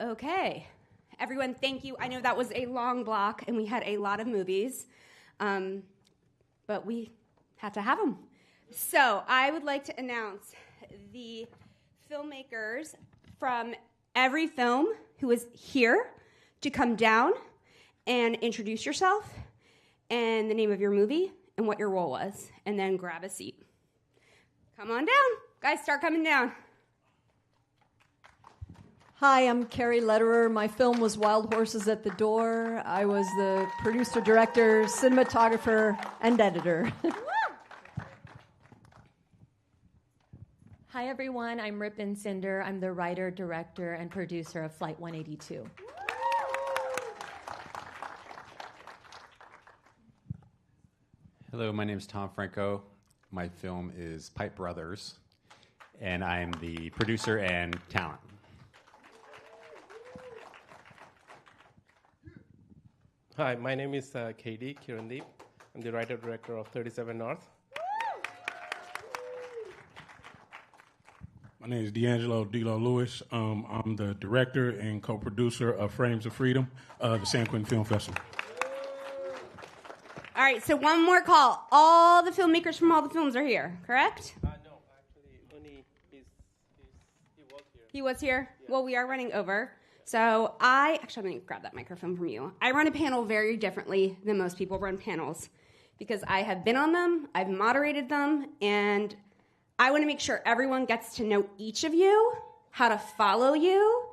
Okay. Everyone, thank you. I know that was a long block, and we had a lot of movies, but we have to have them. So I would like to announce the filmmakers from every film who is here to come down and introduce yourself and the name of your movie and what your role was, and then grab a seat. Come on down. Guys, start coming down. Hi, I'm Carrie Lederer. My film was Wild Horses at the Door. I was the producer, director, cinematographer, and editor. Hi, everyone. I'm Ripon Cinder. I'm the writer, director, and producer of Flight 182. Hello, my name is Tom Franco. My film is Pipe Brothers, and I'm the producer and talent. Hi, my name is KD Kirandeep. I'm the writer-director of 37 North. My name is D'Angelo D'Lo Lewis. I'm the director and co-producer of Frames of Freedom, the San Quentin Film Festival. All right, so one more call. All the filmmakers from all the films are here, correct? No, actually, only he was here. He was here? Yeah. Well, we are running over. So I'm going to grab that microphone from you. I run a panel very differently than most people run panels because I have been on them, I've moderated them, and I want to make sure everyone gets to know each of you, how to follow you,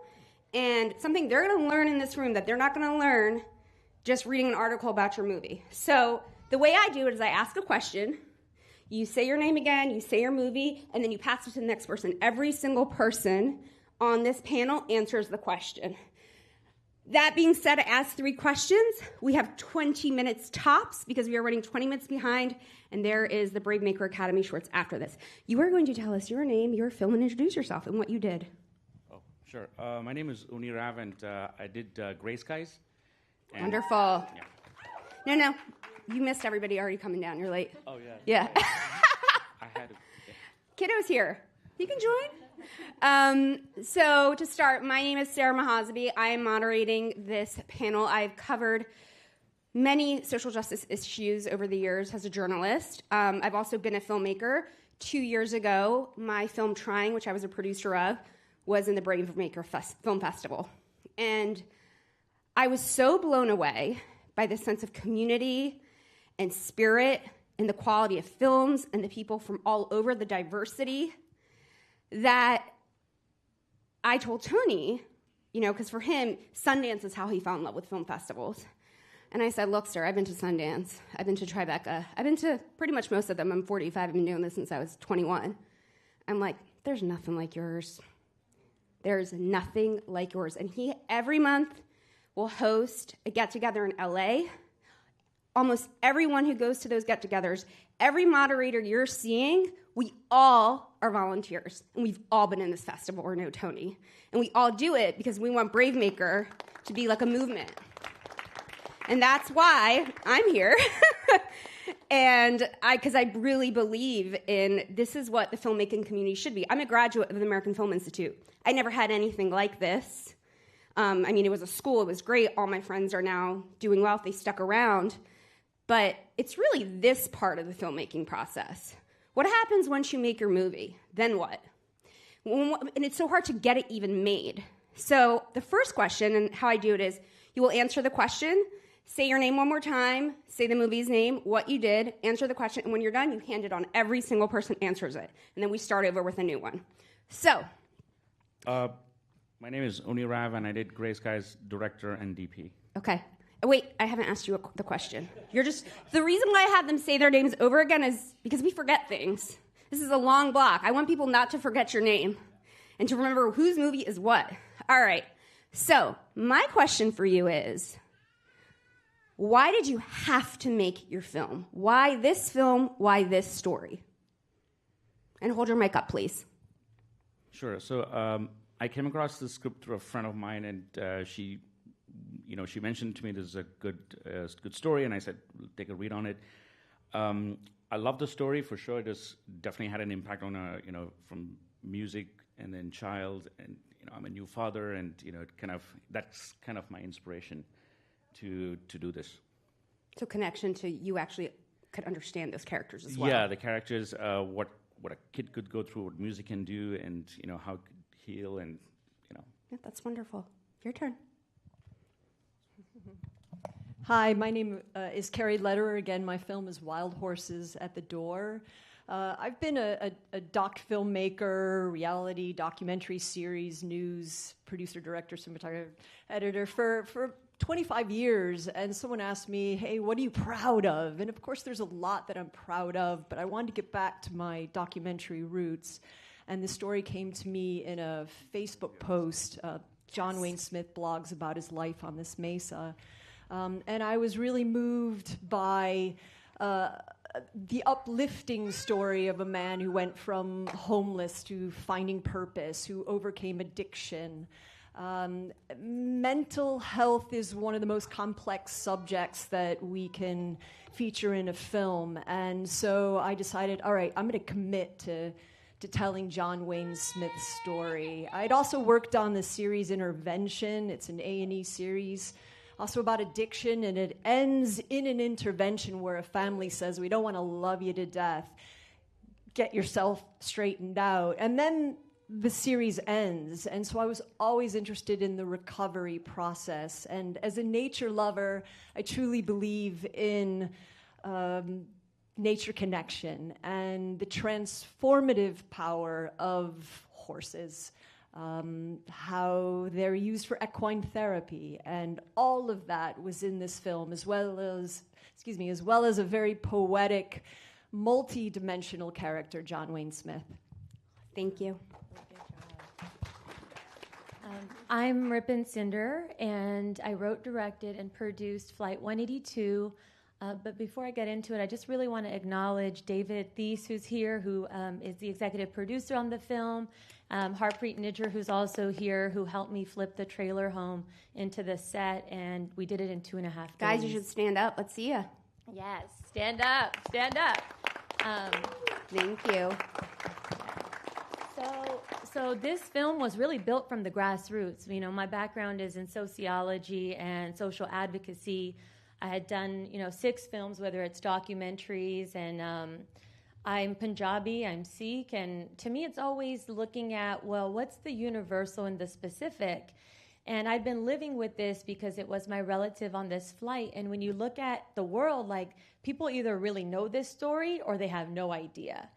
and something they're going to learn in this room that they're not going to learn just reading an article about your movie. So the way I do it is I ask a question, you say your name again, you say your movie, and then you pass it to the next person. Every single person on this panel answers the question. That being said, I asked 3 questions. We have 20 minutes tops because we are running 20 minutes behind, and there is the BraveMaker Academy shorts after this. You are going to tell us your name, your film, and introduce yourself and what you did. Oh, sure. My name is Uni Rav, and I did Gray Skies. Wonderful. Yeah. No, you missed everybody already coming down. You're late. Oh, yeah. Yeah. I had to. Kiddo's here. You can join. So to start, my name is Sarah Mahazabi. I am moderating this panel. I've covered many social justice issues over the years as a journalist. I've also been a filmmaker. 2 years ago, my film Trying, which I was a producer of, was in the BraveMaker Film Festival. And I was so blown away by the sense of community and spirit and the quality of films and the people from all over, the diversity, that I told Tony, because for him, Sundance is how he fell in love with film festivals. And I said, look, sir, I've been to Sundance. I've been to Tribeca. I've been to pretty much most of them. I'm 45. I've been doing this since I was 21. I'm like, there's nothing like yours. There's nothing like yours. And he, every month, will host a get-together in LA. Almost everyone who goes to those get-togethers, every moderator you're seeing, we all are volunteers. And we've all been in this festival or know Tony. And we all do it because we want BraveMaker to be like a movement. And that's why I'm here. And because I really believe in this is what the filmmaking community should be. I'm a graduate of the American Film Institute. I never had anything like this. It was a school. It was great. All my friends are now doing well if they stuck around. But it's really this part of the filmmaking process. What happens once you make your movie? Then what? And it's so hard to get it even made. So the first question, and how I do it is, you will answer the question, say your name one more time, say the movie's name, what you did, answer the question, and when you're done, you hand it on. Every single person answers it. And then we start over with a new one. So. My name is Uni Rav, and I did Gray Skies, director and DP. Okay. Wait, I haven't asked you the question. The reason why I have them say their names over again is because we forget things. This is a long block. I want people not to forget your name and to remember whose movie is what. All right. So my question for you is, why did you have to make your film? Why this film? Why this story? And hold your mic up, please. Sure. So I came across this script through a friend of mine, and she mentioned to me this is a good story, and I said, take a read on it. I love the story for sure. It has definitely had an impact on from music and then child, and I'm a new father, and that's kind of my inspiration to do this. So connection to you actually could understand those characters as well. Yeah, the characters, what a kid could go through, what music can do, and how it could heal, and Yeah, that's wonderful. Your turn. Hi, my name is Carrie Lederer. Again, my film is Wild Horses at the Door. I've been a doc filmmaker, reality, documentary series, news, producer, director, cinematographer, editor for 25 years. And someone asked me, hey, what are you proud of? And of course, there's a lot that I'm proud of, but I wanted to get back to my documentary roots. And the story came to me in a Facebook post. John Wayne Smith blogs about his life on this mesa. And I was really moved by the uplifting story of a man who went from homeless to finding purpose, who overcame addiction. Mental health is one of the most complex subjects that we can feature in a film. And so I decided, all right, I'm going to commit to telling John Wayne Smith's story. I'd also worked on the series Intervention. It's an A&E series, also about addiction, and it ends in an intervention where a family says, we don't want to love you to death. Get yourself straightened out. And then the series ends. And so I was always interested in the recovery process. And as a nature lover, I truly believe in nature connection and the transformative power of horses, how they're used for equine therapy, and all of that was in this film, as well as a very poetic, multi-dimensional character, John Wayne Smith. Thank you. I'm Ripon Cinder, and I wrote, directed, and produced Flight 182. But before I get into it, I just really want to acknowledge David Thies, who's here, who is the executive producer on the film, Harpreet Nidger, who's also here, who helped me flip the trailer home into the set, and we did it in 2.5 days. Guys, you should stand up. Let's see you. Yes, stand up, stand up. Thank you. So this film was really built from the grassroots. My background is in sociology and social advocacy. I had done, 6 films, whether it's documentaries, and I'm Punjabi, I'm Sikh, and to me it's always looking at, well, what's the universal and the specific? And I've been living with this because it was my relative on this flight, and when you look at the world, like, people either really know this story or they have no idea.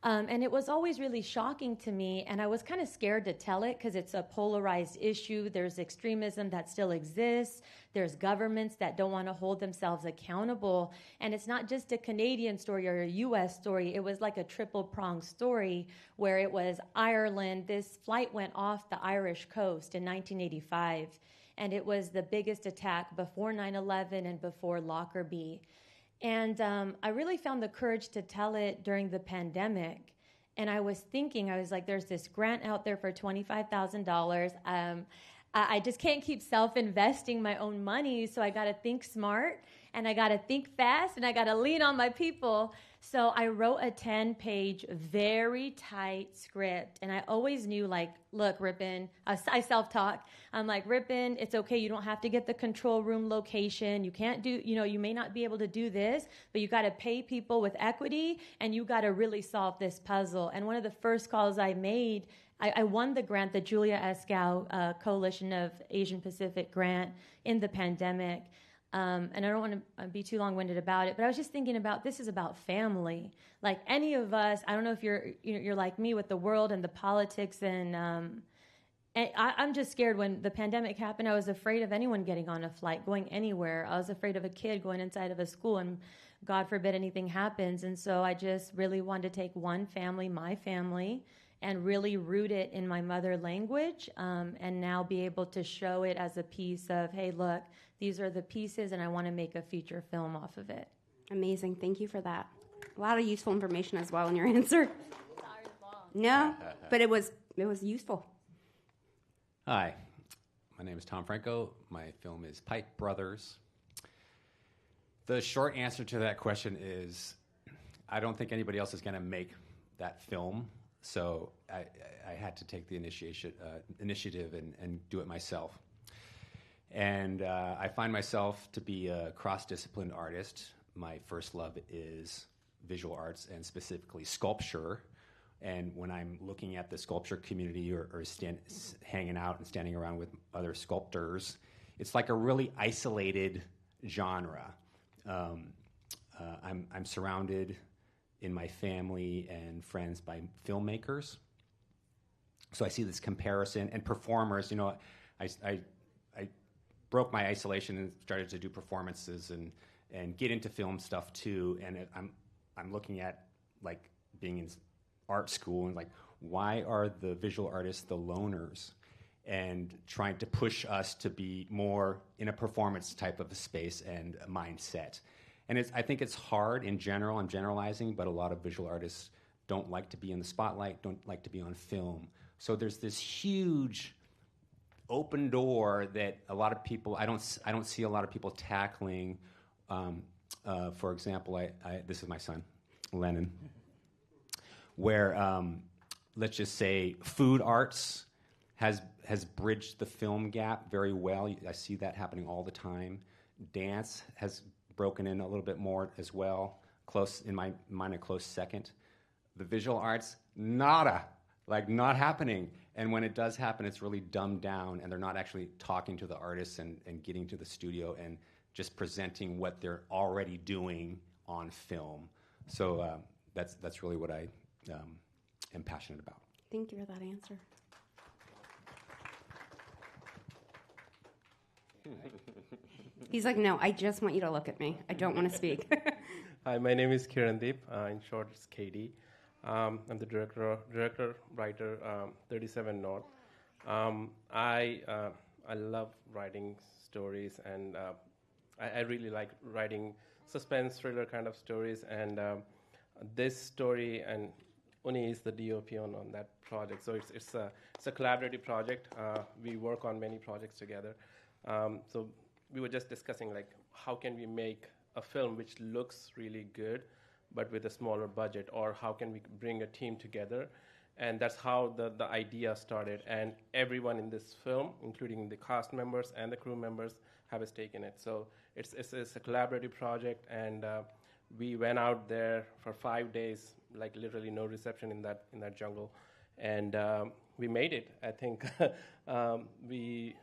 And it was always really shocking to me, and I was kind of scared to tell it because it's a polarized issue. There's extremism that still exists. There's governments that don't want to hold themselves accountable. And it's not just a Canadian story or a U.S. story. It was like a triple-pronged story where it was Ireland. This flight went off the Irish coast in 1985, and it was the biggest attack before 9/11 and before Lockerbie. And I really found the courage to tell it during the pandemic. And I was like, there's this grant out there for $25,000. I just can't keep self-investing my own money, so I got to think smart, and I got to think fast, and I got to lean on my people. So I wrote a 10-page, very tight script, and I always knew, like, look, Ripon, I self-talk. I'm like, Ripon, it's okay. You don't have to get the control room location. You can't do, you may not be able to do this, but you got to pay people with equity, and you got to really solve this puzzle. And one of the first calls I made, I won the grant, the Julia Escow Coalition of Asian Pacific grant in the pandemic. And I don't want to be too long-winded about it, but I was just thinking about, this is about family. Like, any of us, I don't know if you're like me with the world and the politics, and I'm just scared. When the pandemic happened, I was afraid of anyone getting on a flight, going anywhere. I was afraid of a kid going inside of a school, and God forbid anything happens. And so I just really wanted to take one family, my family, and really root it in my mother language, and now be able to show it as a piece of, hey, look, these are the pieces, and I want to make a feature film off of it. Amazing. Thank you for that. A lot of useful information as well in your answer. No, but it was useful. Hi, my name is Tom Franco. My film is Pipe Brothers. The short answer to that question is, I don't think anybody else is going to make that film. So I had to take the initiative and do it myself. And I find myself to be a cross-disciplined artist. My first love is visual arts and specifically sculpture. And when I'm looking at the sculpture community or hanging out and standing around with other sculptors, it's like a really isolated genre. I'm surrounded in my family and friends by filmmakers. So I see this comparison and performers. You know, I broke my isolation and started to do performances and get into film stuff too. And I'm looking at like being in art school and like, why are the visual artists the loners? And trying to push us to be more in a performance type of a space and a mindset. And I think it's hard in general, I'm generalizing, but a lot of visual artists don't like to be in the spotlight, don't like to be on film. So there's this huge open door that a lot of people, I don't see a lot of people tackling. For example, this is my son, Lennon, where let's just say food arts has bridged the film gap very well. I see that happening all the time. Dance has broken in a little bit more as well. Close in my mind, a close second. The visual arts, nada, like not happening. And when it does happen, it's really dumbed down, and they're not actually talking to the artists and getting to the studio and just presenting what they're already doing on film. So that's really what I am passionate about. Thank you for that answer. He's like, no, I just want you to look at me. I don't want to speak. Hi, my name is Kirandeep. In short, it's KD. I'm the director, writer, 37 North. I love writing stories, and I really like writing suspense thriller kind of stories. And this story, and Uni is the DOP on that project. So it's a collaborative project. We work on many projects together. So we were just discussing like how can we make a film which looks really good but with a smaller budget, or how can we bring a team together? And that's how the idea started. And everyone in this film, including the cast members and the crew members, have a stake in it. So it's a collaborative project, and we went out there for 5 days, like literally no reception in that jungle, and we made it. I think the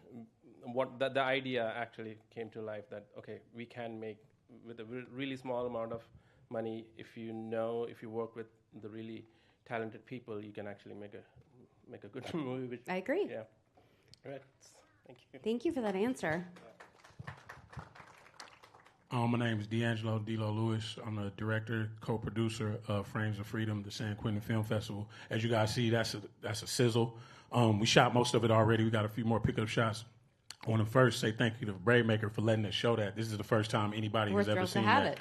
idea actually came to life that, okay, we can make, with a really small amount of money, if you work with the really talented people, you can actually make a good movie. I agree. Yeah. All right. Thank you. Thank you for that answer. My name is D'Angelo D'Lo Lewis. I'm the director, co-producer of Frames of Freedom, the San Quentin Film Festival. As you guys see, that's a sizzle. We shot most of it already. We got a few more pickup shots. I want to first say thank you to BraveMaker for letting us show that. This is the first time anybody has ever seen that.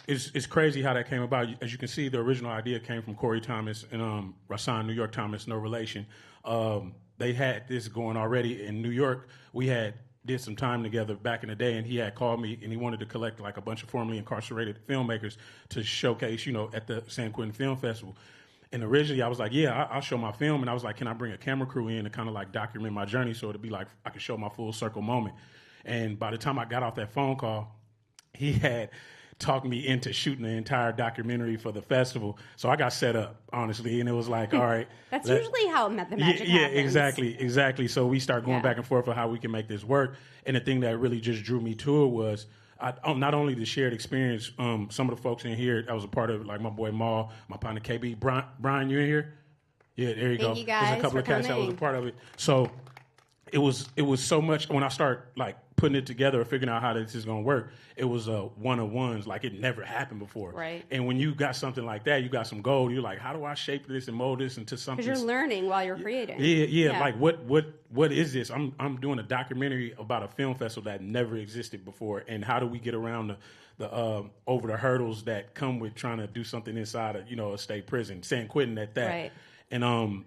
It's crazy how that came about. As you can see, the original idea came from Corey Thomas and Rasan New York Thomas, no relation. They had this going already in New York. We did some time together back in the day, and he had called me, and he wanted to collect like a bunch of formerly incarcerated filmmakers to showcase, at the San Quentin Film Festival. And originally I was like, yeah, I'll show my film. And I was like, can I bring a camera crew in to kind of like document my journey so it'll be like I can show my full circle moment. And by the time I got off that phone call, he had talked me into shooting the entire documentary for the festival. So I got set up, honestly, and it was like, all right. That's usually how the magic happens. Yeah, exactly. So we start going back and forth on how we can make this work. And the thing that really just drew me to it was not only the shared experience, some of the folks in here that was a part of it, like my boy Maul, my partner KB. Brian, you in here? Yeah, there you go. Thank you guys. There's a couple of cats that was a part of it. So it was so much when I start like putting it together or figuring out how this is going to work, it was one-on-ones, like it never happened before. Right. And when you got something like that, you got some gold, you're like, how do I shape this and mold this into something? Because you're learning while you're creating. Yeah. Like what is this? I'm doing a documentary about a film festival that never existed before, and how do we get around the over the hurdles that come with trying to do something inside of, a state prison, San Quentin at that. Right. And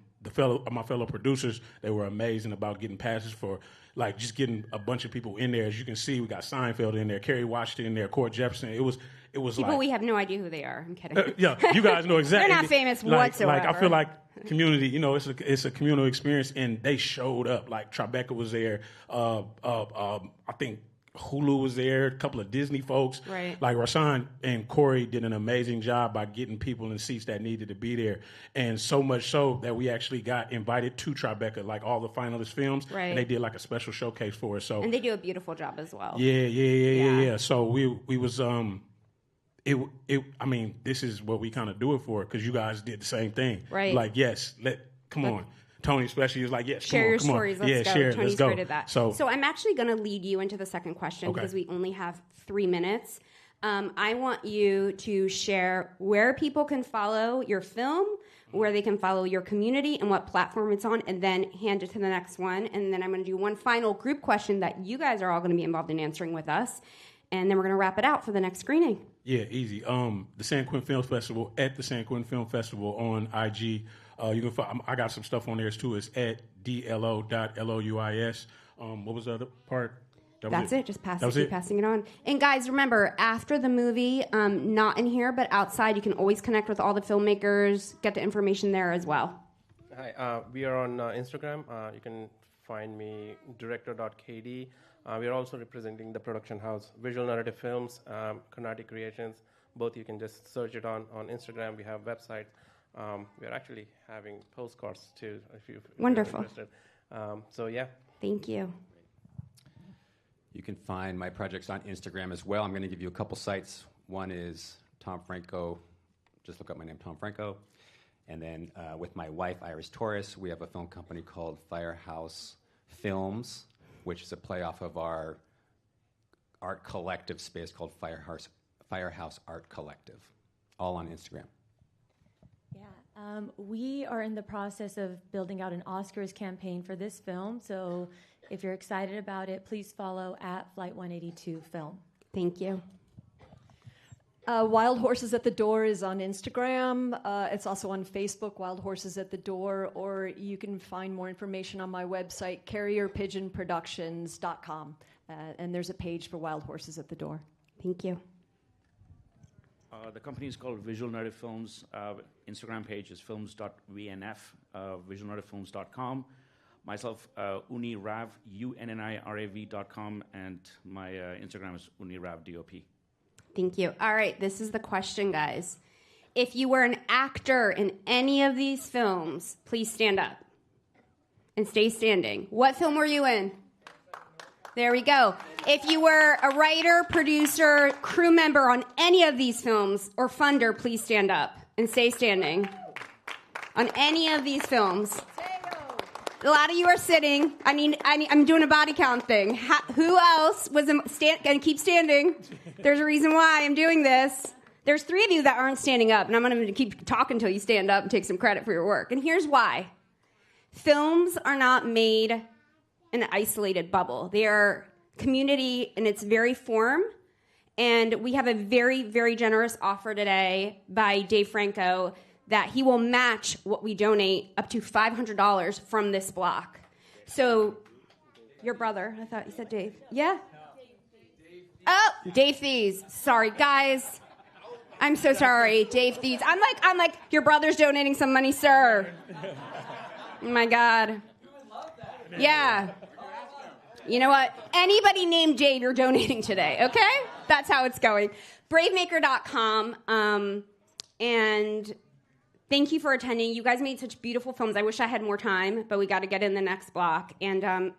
my fellow producers, they were amazing about getting passes for like just getting a bunch of people in there. As you can see, we got Seinfeld in there, Kerry Washington in there, Cord Jefferson. It was people like, we have no idea who they are. I'm kidding. yeah, you guys know exactly. They're not famous whatsoever. Like I feel like community, you know, it's a communal experience, and they showed up. Like Tribeca was there. I think Hulu was there. A couple of Disney folks. Right. Like Rashawn and Corey did an amazing job by getting people in seats that needed to be there, and so much so that we actually got invited to Tribeca, like all the finalist films. Right. And they did like a special showcase for us. So and they do a beautiful job as well. Yeah. So we was I mean, this is what we kind of do it for, because you guys did the same thing. Right. Like, yes, come on. Tony especially was like, yes, share your stories. On. Let's go. Share, Tony's let's go. great at that. So I'm actually going to lead you into the second question because we only have 3 minutes. I want you to share where people can follow your film, where they can follow your community, and what platform it's on, and then hand it to the next one. And then I'm going to do one final group question that you guys are all going to be involved in answering with us. And then we're going to wrap it out for the next screening. Yeah, easy. The San Quentin Film Festival, at the San Quentin Film Festival on IG. You can find, I got some stuff on there too. It's at dlo.louis. What was the other part? That's it. Just keep passing it on. And guys, remember, after the movie, not in here, but outside, you can always connect with all the filmmakers, get the information there as well. Hi, we are on Instagram. You can find me, director.kd. We are also representing the production house, Visual Narrative Films, Carnatic Creations. Both you can just search it on Instagram. We have website. We are actually having postcards too, if you're Wonderful. interested. So yeah. Thank you. You can find my projects on Instagram as well. I'm going to give you a couple sites. One is Tom Franco. Just look up my name, Tom Franco. And then with my wife, Iris Torres, we have a film company called Firehouse Films, which is a play off of our art collective space called Firehouse Art Collective, all on Instagram. Yeah, we are in the process of building out an Oscars campaign for this film, so if you're excited about it, please follow at Flight 182 Film. Thank you. Wild Horses at the Door is on Instagram. It's also on Facebook, Wild Horses at the Door, or you can find more information on my website, carrierpigeonproductions.com. And there's a page for Wild Horses at the Door. Thank you. The company is called Visual Narrative Films. Instagram page is films.vnf, visualnarrativefilms.com. Myself, Unirav, UNNIRAV.com, and my Instagram is UniravDOP. Thank you. All right, this is the question, guys. If you were an actor in any of these films, please stand up and stay standing. What film were you in? There we go. If you were a writer, producer, crew member on any of these films, or funder, please stand up and stay standing. On any of these films. A lot of you are sitting. I'm doing a body count thing. Who else was going to keep standing? There's a reason why I'm doing this. There's 3 of you that aren't standing up, and I'm going to keep talking until you stand up and take some credit for your work. And here's why. Films are not made in an isolated bubble. They are community in its very form, and we have a very, very generous offer today by Dave Franco that he will match what we donate up to $500 from this block. So, your brother, I thought you said Dave. Yeah? Oh, Dave Thies. Sorry, guys. I'm so sorry, Dave Thies. I'm like, your brother's donating some money, sir. Oh my God. Yeah. You know what? Anybody named Dave, you're donating today, okay? That's how it's going. BraveMaker.com, and thank you for attending. You guys made such beautiful films. I wish I had more time, but we got to get in the next block. And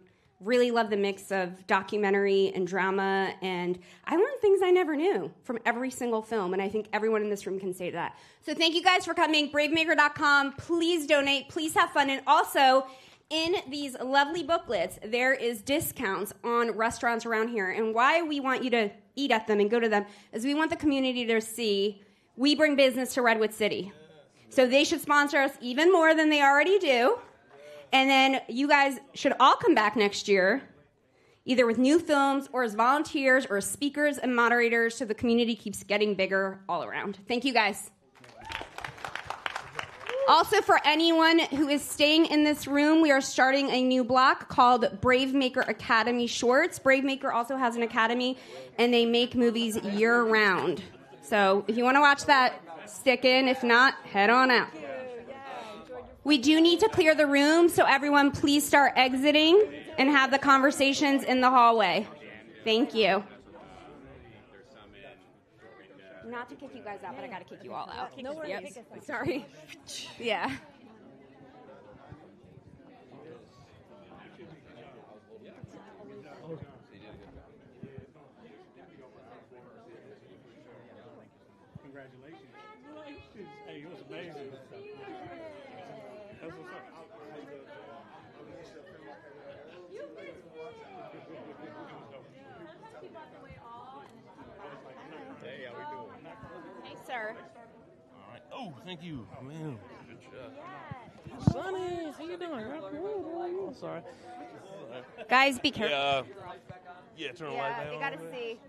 really love the mix of documentary and drama. And I learned things I never knew from every single film. And I think everyone in this room can say that. So thank you guys for coming. BraveMaker.com. Please donate. Please have fun. And also, in these lovely booklets, there is discounts on restaurants around here. And why we want you to eat at them and go to them is we want the community to see we bring business to Redwood City. So they should sponsor us even more than they already do. And then you guys should all come back next year, either with new films or as volunteers or as speakers and moderators, so the community keeps getting bigger all around. Thank you, guys. Also, for anyone who is staying in this room, we are starting a new block called BraveMaker Academy Shorts. BraveMaker also has an academy, and they make movies year-round. So if you want to watch that, stick in. If not, head on out. We do need to clear the room, so everyone please start exiting and have the conversations in the hallway. Thank you. Not to kick you guys out, but I got to kick you all out. No worries. Yep. Sorry. Yeah. Congratulations. Hey, it was amazing. That's what's up. Hey, how we doing? Hey, sir. All right. Oh, thank you, man. Good job. Sonny, how you doing? I'm sorry. Guys, be careful. Yeah, turn the light Yeah, down. we got to see.